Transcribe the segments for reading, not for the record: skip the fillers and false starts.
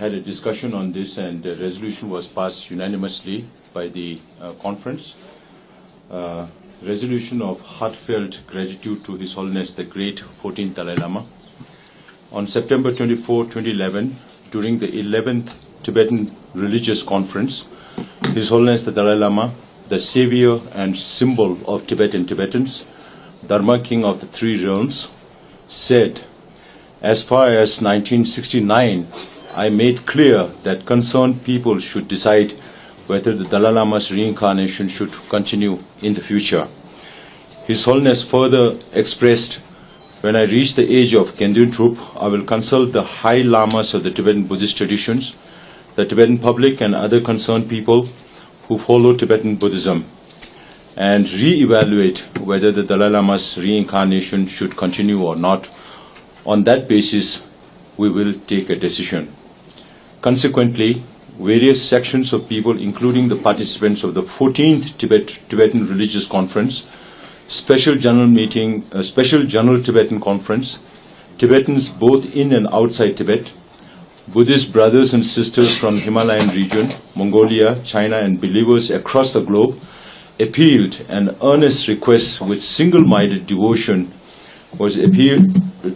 had a discussion on this, and a resolution was passed unanimously by the conference. Resolution of heartfelt gratitude to His Holiness the Great 14th Dalai Lama. On September 24, 2011, during the 11th Tibetan Religious Conference, His Holiness the Dalai Lama, the savior and symbol of Tibetans, Dharma King of the Three Realms, said, "As far as 1969, I made clear that concerned people should decide whether the Dalai Lama's reincarnation should continue in the future." His Holiness further expressed, "When I reach the age of Kendrian Trup, I will consult the high lamas of the Tibetan Buddhist traditions, the Tibetan public and other concerned people who follow Tibetan Buddhism, and re-evaluate whether the Dalai Lama's reincarnation should continue or not. On that basis, we will take a decision." Consequently, various sections of people, including the participants of the 14th Tibetan Religious Conference, Special General Tibetan Conference, Tibetans both in and outside Tibet, Buddhist brothers and sisters from Himalayan region, Mongolia, China, and believers across the globe appealed, and earnest requests with single-minded devotion was appealed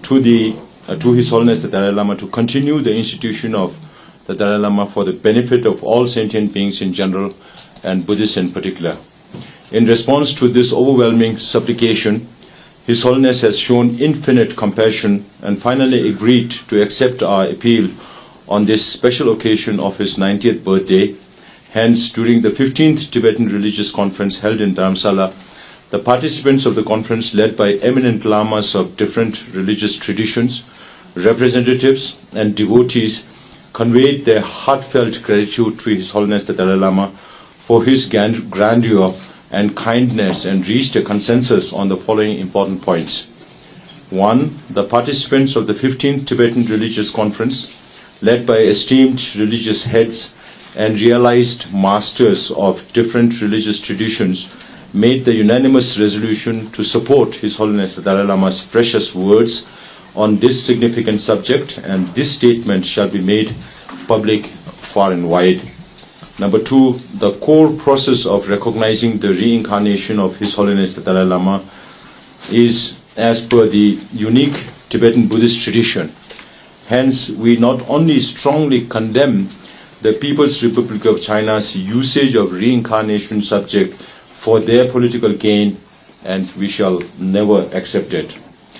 to His Holiness the Dalai Lama to continue the institution of the Dalai Lama for the benefit of all sentient beings in general and Buddhists in particular. In response to this overwhelming supplication, His Holiness has shown infinite compassion and finally agreed to accept our appeal on this special occasion of his 90th birthday. Hence, during the 15th Tibetan Religious Conference held in Dharamsala, the participants of the conference, led by eminent lamas of different religious traditions, representatives and devotees, conveyed their heartfelt gratitude to His Holiness the Dalai Lama for his grandeur and kindness, and reached a consensus on the following important points. 1. The participants of the 15th Tibetan Religious Conference, led by esteemed religious heads and realized masters of different religious traditions, made the unanimous resolution to support His Holiness the Dalai Lama's precious words on this significant subject, and this statement shall be made public far and wide. Number 2, the core process of recognizing the reincarnation of His Holiness the Dalai Lama is as per the unique Tibetan Buddhist tradition. Hence, we not only strongly condemn the People's Republic of China's usage of reincarnation subject for their political gain, and we shall never accept it.